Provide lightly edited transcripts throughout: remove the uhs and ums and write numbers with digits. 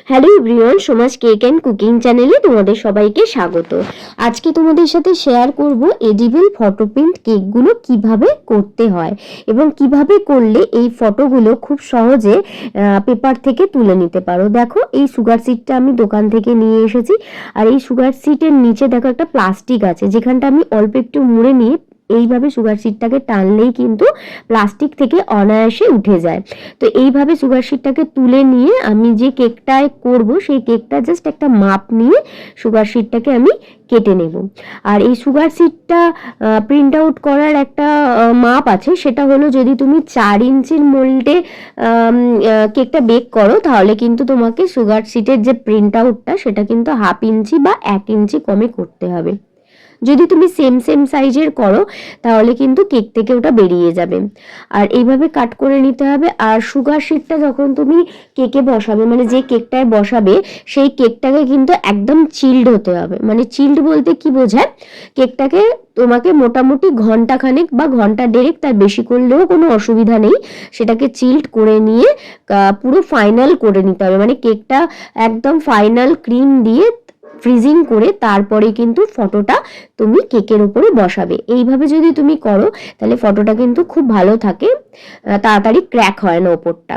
Hello everyone, সমাজ cake and cooking চ্যানেলে তোমাদের সবাইকে স্বাগত। আজকে তোমাদের সাথে শেয়ার করব এডিবল ফটো প্রিন্ট কেকগুলো কিভাবে করতে হয় এবং কিভাবে করলে এই ফটোগুলো খুব সহজে পেপার থেকে তুলে নিতে পারো। দেখো, এই সুগার সিটটা আমি দোকান থেকে নিয়ে এসেছি, আর এই সুগার সিটের নিচে দেখো একটা প্লাস্টিক আছে, যেখানটা আমি অল্প একটু মুড়ে নিয়ে এইভাবে সুগার সিটটাকে টানলেই কিন্তু প্লাস্টিক থেকে অনায়াসে উঠে যায়। তো এইভাবে সুগার সিটটাকে তুলে নিয়ে আমি যে কেকটায় করব সেই কেকটা জাস্ট একটা মাপ নিয়ে সুগার সিটটাকে আমি কেটে নেব। আর এই সুগার সিটটা প্রিন্ট আউট করার একটা মাপ আছে, সেটা হলো যদি তুমি 4 ইঞ্চির মোল্ডে কেকটা বেক করো তাহলে কিন্তু তোমাকে সুগার সিটের যে প্রিন্ট আউটটা সেটা কিন্তু 1/2 ইঞ্চি বা 1 ইঞ্চি কমে করতে হবে। যদি তুমি সেম সাইজের করো তাহলে কিন্তু কেক থেকে ওটা বেরিয়ে যাবে। আর এইভাবে কাট করে নিতে হবে। আর সুগার সিটটা যখন তুমি কেকে বসাবে, মানে যে কেকটায় বসাবে সেই কেকটাকে কিন্তু একদম চিল্ড হতে হবে। মানে চিল্ড বলতে কি বোঝায়, কেকটাকে তোমাকে মোটামুটি ঘন্টাখানেক বা ঘন্টা দেড়েক, তার বেশি করলেও কোনো অসুবিধা নেই, সেটাকে চিল্ড করে নিয়ে পুরো ফাইনাল করে নিতে হবে। মানে কেকটা একদম ফাইনাল ক্রিম দিয়ে ফ্রিজিং করে তারপরে কিন্তু ফটোটা তুমি কেকের উপরে বসাবে। এইভাবে যদি তুমি করো তাহলে ফটোটা কিন্তু খুব ভালো থাকে, তাড়াতাড়ি ক্র্যাক হয় না উপরটা।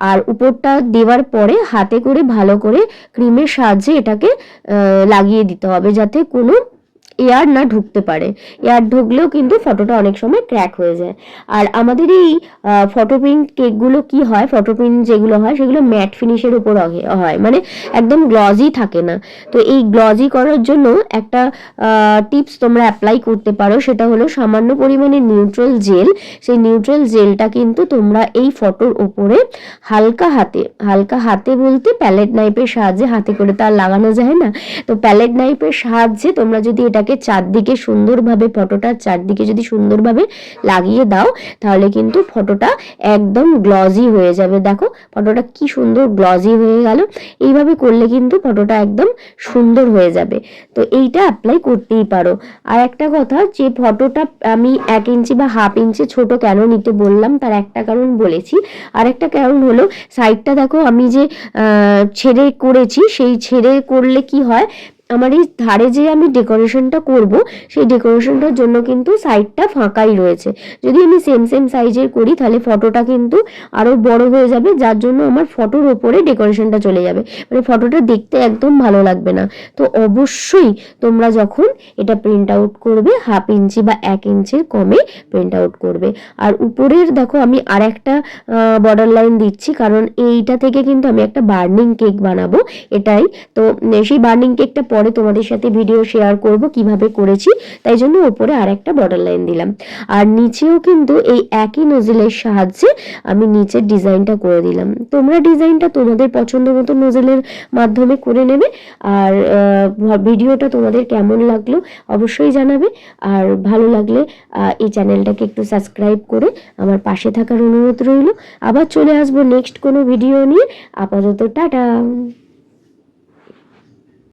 আর উপরটা দেওয়ার পরে হাতে করে ভালো করে ক্রিমের সাহায্যে এটাকে লাগিয়ে দিতে হবে, যাতে কোনো এয়ার না ঢুকতে পারে। এয়ার ঢুকলেও কিন্তু ফটোটা অনেক সময় ক্র্যাক হয়ে যায়। আর আমাদের এই ফটো প্রিন্ট কেকগুলো কি হয়, ফটো প্রিন্ট যেগুলো হয় সেগুলো ম্যাট ফিনিশের উপর হয়, মানে একদম গ্লজি থাকে না। তো এই গ্লজি করার জন্য একটা টিপস তোমরা অ্যাপ্লাই করতে পারো, সেটা হলো সামান্য পরিমাণে নিউট্রাল জেল। সেই নিউট্রাল জেলটা কিন্তু তোমরা এই ফটোর উপরে হালকা হাতে বলতে প্যালেট নাইফের সাহায্যে, হাতে করে তো আর লাগানো যায় না, তো প্যালেট নাইফের সাহায্যে তোমরা যদি এটাকে চারদিকে সুন্দরভাবে, ফটোটার চারদিকে যদি সুন্দরভাবে লাগিয়ে দাও তাহলে কিন্তু ফটোটা একদম গ্লজি হয়ে যাবে। দেখো ফটোটা কি সুন্দর গ্লজি হয়ে গেল। এইভাবে করলে কিন্তু ফটোটা একদম সুন্দর হয়ে যাবে। তো এইটা অ্যাপ্লাই করতেই পারো। আর একটা কথা, যে ফটোটা আমি 1 ইঞ্চি বা 1/2 ইঞ্চি ছোট কেন নিতে বললাম তার একটা কারণ বলেছি। আর একটা কারণ হলো সাইডটা দেখো আমি যে ছেড়ে করেছি, সেই ছেড়ে করলে কি হয়, আমার এই ধারে যে আমি ডেকোরেশনটা করব সেই ডেকোরেশনটার জন্য কিন্তু সাইডটা ফাঁকাই রয়েছে। যদি আমি সেম সাইজের করি তাহলে ফটোটা কিন্তু আরো বড় হয়ে যাবে, যার জন্য আমার ফটোর ওপরে ডেকোরেশনটা চলে যাবে, মানে ফটোটা দেখতে একদম ভালো লাগবে না। তো অবশ্যই তোমরা যখন এটা প্রিন্ট আউট করবে 1/2 ইঞ্চি বা 1 ইঞ্চির কমে প্রিন্ট আউট করবে। আর উপরের দেখো আমি আর একটা বর্ডার লাইন দিচ্ছি, কারণ এইটা থেকে কিন্তু আমি একটা বার্নিং কেক বানাবো, এটাই তো। সেই বার্নিং কেকটা পরে তোমাদের সাথে ভিডিও শেয়ার করব কিভাবে করেছি, তাই জন্য উপরে আর একটা বর্ডার লাইন দিলাম। আর নিচেও কিন্তু এই একই নজেলের সাহায্যে আমি নিচের ডিজাইনটা করে দিলাম। তোমরা ডিজাইনটা তোমাদের পছন্দ মতো নজেলের মাধ্যমে করে নেবে। আর ভিডিওটা তোমাদের কেমন লাগলো অবশ্যই জানাবে। আর ভালো লাগলে এই চ্যানেলটাকে একটু সাবস্ক্রাইব করে আমার পাশে থাকার অনুরোধ রইল। আবার চলে আসবো নেক্সট কোনো ভিডিও নিয়ে। আপাতত টাটা।